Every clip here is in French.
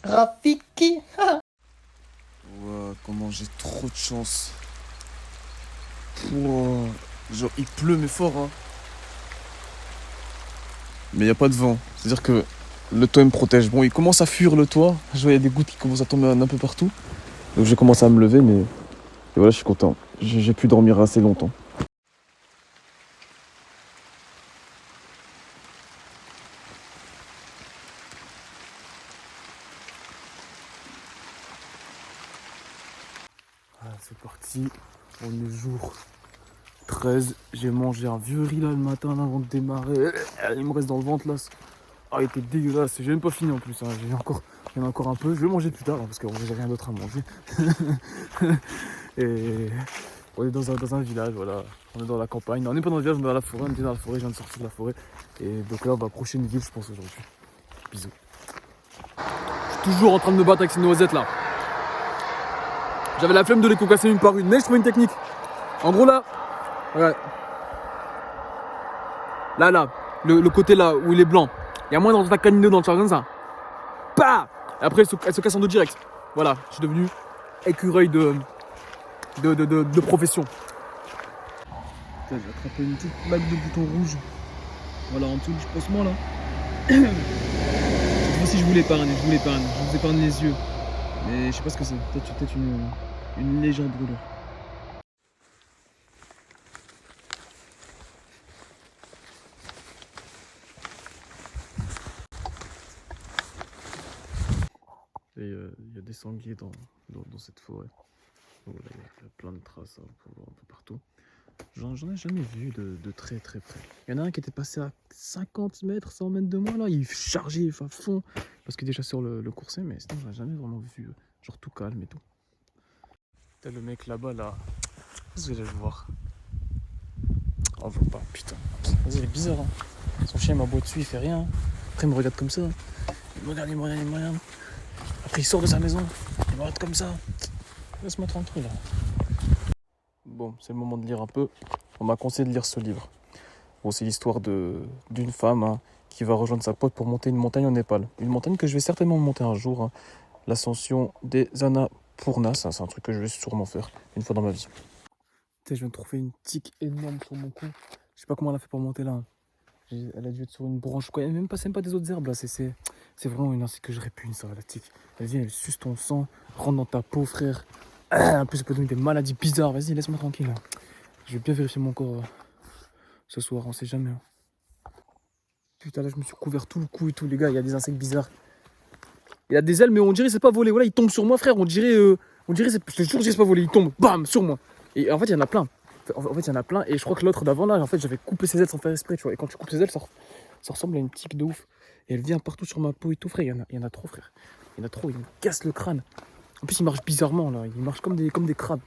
Rafiki. Ouah, comment j'ai trop de chance. Ouah, genre il pleut mais fort hein. Mais y a pas de vent. C'est-à-dire que le toit me protège. Bon, il commence à fuir le toit. Je vois il y a des gouttes qui commencent à tomber un peu partout. Donc j'ai commencé à me lever mais et voilà, je suis content. J'ai pu dormir assez longtemps. Ah, c'est parti. On est jour 13. J'ai mangé un vieux riz là le matin là, avant de démarrer. Il me reste dans le ventre là. Ah, il était dégueulasse. J'ai même pas fini en plus. Hein. Il y en a encore un peu. Je vais le manger plus tard hein, parce que j'ai rien d'autre à manger. Et on est dans un village, voilà. On est dans la campagne. Non, on n'est pas dans le village, on est dans la forêt. On était dans la forêt, je viens de sortir de la forêt. Et donc là, on va approcher une ville, je pense, aujourd'hui. Bisous. Je suis toujours en train de me battre avec ces noisettes là. J'avais la flemme de les concasser une par une, mais je trouve une technique. En gros là, ouais. Là, le côté là où il est blanc. Il y a moins dans ta canine dans le char comme ça. Bah et après, elle se casse en deux direct. Voilà, je suis devenu écureuil de profession. J'ai attrapé une petite plaque de bouton rouge. Voilà, en dessous du pansement là. Cette fois-ci, je vous l'épargne. Je vous épargne les yeux. Mais je sais pas ce que c'est. Peut-être une légère brûlure. Et il y a des sangliers dans cette forêt. Voilà, il y a plein de traces hein, on peut voir un peu partout. J'en ai jamais vu de très très près. Il y en a un qui était passé à 50 mètres, 100 mètres de moi là, il chargeait à fond parce que des chasseurs le coursaient, mais sinon j'en ai jamais vraiment vu, genre tout calme et tout. T'as le mec là-bas là, qu'est-ce que j'allais le voir? Oh, je vois pas, putain. Vas-y, il est bizarre, hein. Son chien m'aboie dessus, il fait rien. Après, il me regarde comme ça. Il me regarde, il me regarde, il me regarde. Après, il sort de sa maison, il me regarde comme ça. Laisse-moi tranquille là. Bon, c'est le moment de lire un peu. On m'a conseillé de lire ce livre. Bon, c'est l'histoire d'une femme hein, qui va rejoindre sa pote pour monter une montagne au Népal. Une montagne que je vais certainement monter un jour. Hein. L'ascension des Annapurnas. C'est un truc que je vais sûrement faire une fois dans ma vie. Je viens de trouver une tique énorme sur mon cou. Je sais pas comment elle a fait pour monter là. Elle a dû être sur une branche. Quoi. Même pas des autres herbes là. C'est vraiment une ainsi que je répugne ça, la tique. Elle vient, elle suce ton sang, rentre dans ta peau, frère. En plus, ça peut donner des maladies bizarres. Vas-y, laisse-moi tranquille. Là. Je vais bien vérifier mon corps ce soir, on sait jamais. Hein. Putain, là, je me suis couvert tout le cou et tout, les gars. Il y a des insectes bizarres. Il a des ailes, mais on dirait que c'est pas volé. Voilà, il tombe sur moi, frère. On dirait je te jure, c'est pas volé. Il tombe, bam, sur moi. Et en fait, il y en a plein. En fait, il y en a plein. Et je crois que l'autre d'avant, là, en fait, j'avais coupé ses ailes sans faire exprès, tu vois. Et quand tu coupes ses ailes, ça ressemble à une tique de ouf. Et elle vient partout sur ma peau et tout, frère. Il y en a trop, frère. Il y en a trop. Il me casse le crâne. En plus, il marche bizarrement, là. Il marche comme des crabes.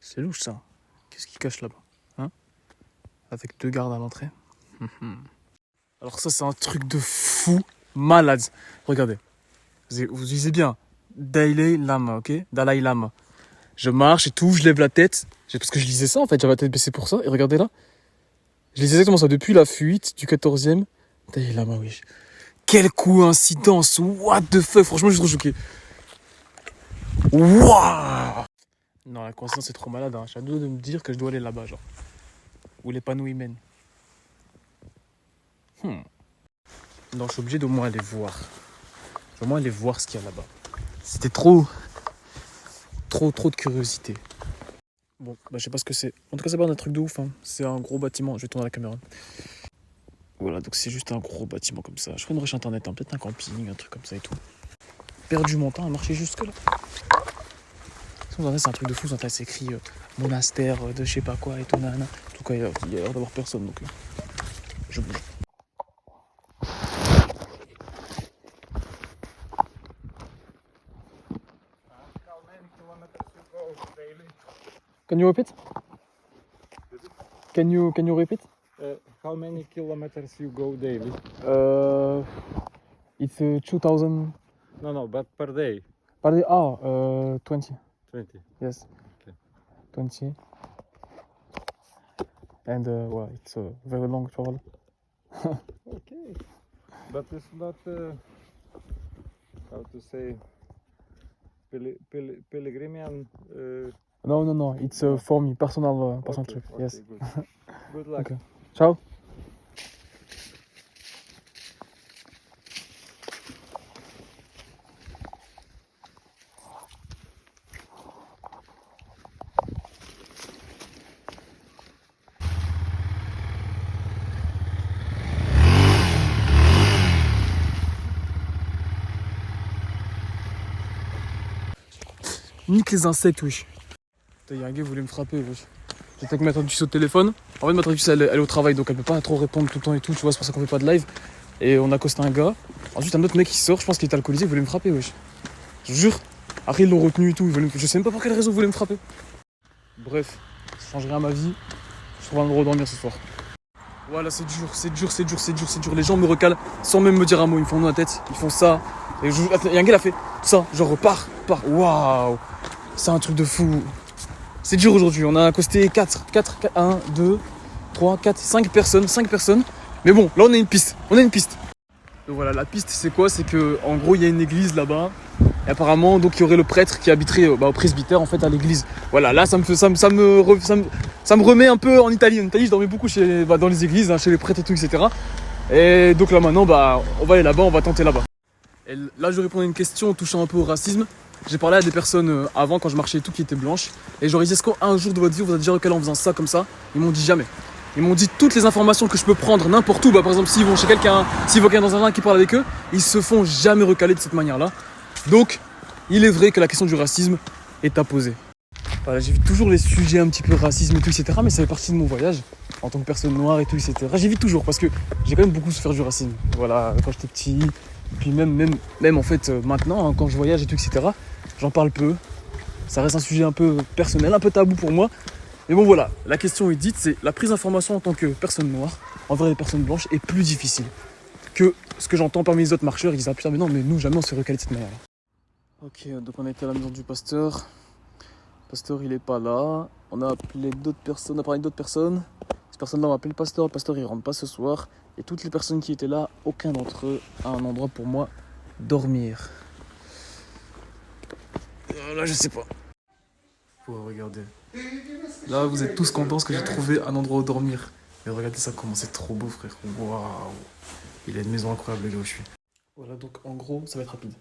C'est louche, ça. Qu'est-ce qu'il cache là-bas? Hein? Avec 2 gardes à l'entrée. Alors ça, c'est un truc de fou malade. Regardez. Vous lisez bien. Dalai Lama, ok? Dalai Lama. Je marche et tout, je lève la tête. Parce que je lisais ça, en fait. J'avais la tête baissée pour ça. Et regardez là. Je lisais exactement ça. Depuis la fuite du 14e. Dalai Lama, oui. Quelle coïncidence. What the fuck. Franchement, je suis trop choqué. Waouh. Non, la coïncidence, c'est trop malade. Hein. J'ai à deux de me dire que je dois aller là-bas, genre. Où les panneaux y mènent. Non, je suis obligé d'au moins aller voir. Je vais au moins aller voir ce qu'il y a là-bas. C'était trop de curiosité. Bon, bah je sais pas ce que c'est. En tout cas, c'est pas un truc de ouf. Hein. C'est un gros bâtiment. Je vais tourner la caméra. Voilà, donc c'est juste un gros bâtiment comme ça. Je ferai une recherche internet, hein. Peut-être un camping, un truc comme ça et tout. Perdu mon temps à marcher jusque là. C'est un truc de fou. C'est écrit monastère de je sais pas quoi et tout. Nana. En tout cas, il y a l'air d'avoir personne. Donc je bouge. Can you repeat? Can you repeat? How many kilometers you go daily? It's 2000 No, but per day. per day. 20. 20. Yes. Okay. 20. And well, it's a very long travel. Okay. But it's not, how to say, Pellegrinian. Non, non, non, it's for me, personal Okay, trip. okay, Yes. good. Good luck. Okay. Ciao. Nique les insectes, wesh. Putain, y'a un gars qui voulait me frapper, wesh. J'étais avec ma traductrice au téléphone. En fait, ma traductrice, elle est au travail, donc elle peut pas trop répondre tout le temps et tout, tu vois, c'est pour ça qu'on fait pas de live. Et on a accosté un gars. Ensuite, un autre mec qui sort, je pense qu'il était alcoolisé, il voulait me frapper, wesh. Je jure. Après, ils l'ont retenu et tout, je sais même pas pour quelle raison il voulait me frapper. Bref, ça change rien à ma vie. Je trouve un endroit où dormir ce soir. Voilà, c'est dur. Les gens me recalent sans même me dire un mot. Ils me font dans la tête, ils font ça. Et attends, y a un gars, il a fait ça, genre pars. Waouh, c'est un truc de fou. C'est dur aujourd'hui. On a accosté 1, 2, 3, 4, 5 personnes. Mais bon, là, on a une piste. Donc voilà, la piste, c'est quoi? C'est que en gros, il y a une église là-bas. Et apparemment, donc, il y aurait le prêtre qui habiterait au presbytère, en fait, à l'église. Voilà, là, ça me remet un peu en Italie. En Italie, je dormais beaucoup dans les églises, hein, chez les prêtres et tout, etc. Et donc là, maintenant, on va aller là-bas, on va tenter là-bas. Et là, je répondais à une question touchant un peu au racisme. J'ai parlé à des personnes avant, quand je marchais et tout, qui étaient blanches. Et je leur disais, est-ce qu'un jour de votre vie, vous avez déjà recalé en faisant ça, comme ça? Ils m'ont dit jamais. Ils m'ont dit toutes les informations que je peux prendre n'importe où. Par exemple, s'ils vont chez quelqu'un, s'ils vont dans un jardin qui parle avec eux, ils se font jamais recaler de cette manière-là. Donc, il est vrai que la question du racisme est à poser. Voilà, j'évite toujours les sujets un petit peu racisme et tout, etc. Mais ça fait partie de mon voyage en tant que personne noire et tout, etc. J'évite toujours parce que j'ai quand même beaucoup souffert du racisme. Voilà, quand j'étais petit, puis même en fait maintenant, hein, quand je voyage et tout, etc. J'en parle peu. Ça reste un sujet un peu personnel, un peu tabou pour moi. Mais bon voilà, la question est dite, c'est la prise d'information en tant que personne noire envers les personnes blanches est plus difficile que ce que j'entends parmi les autres marcheurs. Ils disent ah putain mais non, mais nous jamais on se fait recaler de cette manière-là. Ok, donc on a été à la maison du pasteur. Le pasteur il est pas là. On a appelé d'autres personnes, on a parlé d'autres personnes. Ces personnes-là ont appelé le pasteur il rentre pas ce soir. Et toutes les personnes qui étaient là, aucun d'entre eux a un endroit pour moi dormir. Là je sais pas. Faut regarder. Là vous êtes tous contents parce que j'ai trouvé un endroit où dormir. Mais regardez ça comment c'est trop beau frère. Waouh. Il a une maison incroyable là où je suis. Voilà donc en gros ça va être rapide.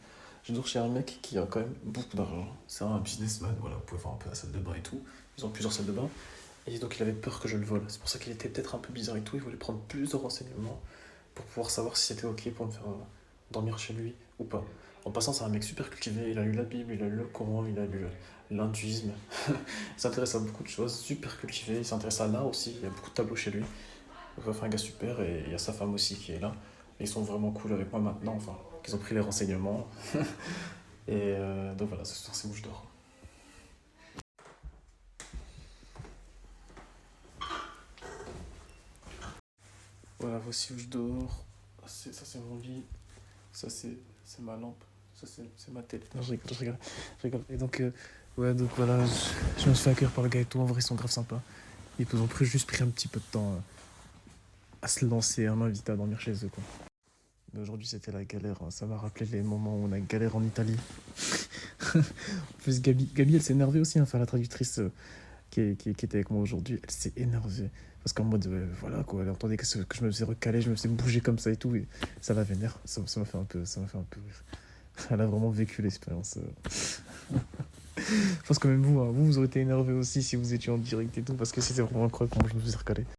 Je dors chez un mec qui a quand même beaucoup d'argent. C'est un businessman, voilà, vous pouvez voir un peu la salle de bain et tout. Ils ont plusieurs salles de bain. Et donc il avait peur que je le vole. C'est pour ça qu'il était peut-être un peu bizarre et tout. Il voulait prendre plus de renseignements pour pouvoir savoir si c'était ok pour me faire dormir chez lui ou pas. En passant, c'est un mec super cultivé. Il a lu la Bible, il a lu le Coran, il a lu l'hindouisme. Il s'intéresse à beaucoup de choses, super cultivé. Il s'intéresse à l'art aussi. Il y a beaucoup de tableaux chez lui. Enfin, un gars super. Et il y a sa femme aussi qui est là. Et ils sont vraiment cool avec moi maintenant. Enfin, qu'ils ont pris les renseignements. Et donc voilà, ce soir c'est où je dors. Voilà, voici où je dors. Ça c'est mon lit. Ça c'est ma lampe. Ça c'est ma télé. Non, je rigole. Et donc, ouais, donc voilà, je me suis fait accueillir par le gars et tout. En vrai, ils sont grave sympas. Ils ont juste pris un petit peu de temps à se lancer, à m'inviter à dormir chez eux, quoi. Mais aujourd'hui, c'était la galère. Hein. Ça m'a rappelé les moments où on a galère en Italie. En plus, Gabi elle s'est énervée aussi. Hein, enfin, la traductrice qui était avec moi aujourd'hui, elle s'est énervée. Parce qu'en mode, voilà, quoi, elle entendait que je me faisais recaler, je me faisais bouger comme ça et tout. Et ça la vénère. Ça m'a fait un peu rire. Elle a vraiment vécu l'expérience. Je pense que même vous, hein, vous aurez été énervé aussi si vous étiez en direct et tout. Parce que c'était vraiment incroyable comment je me faisais recaler.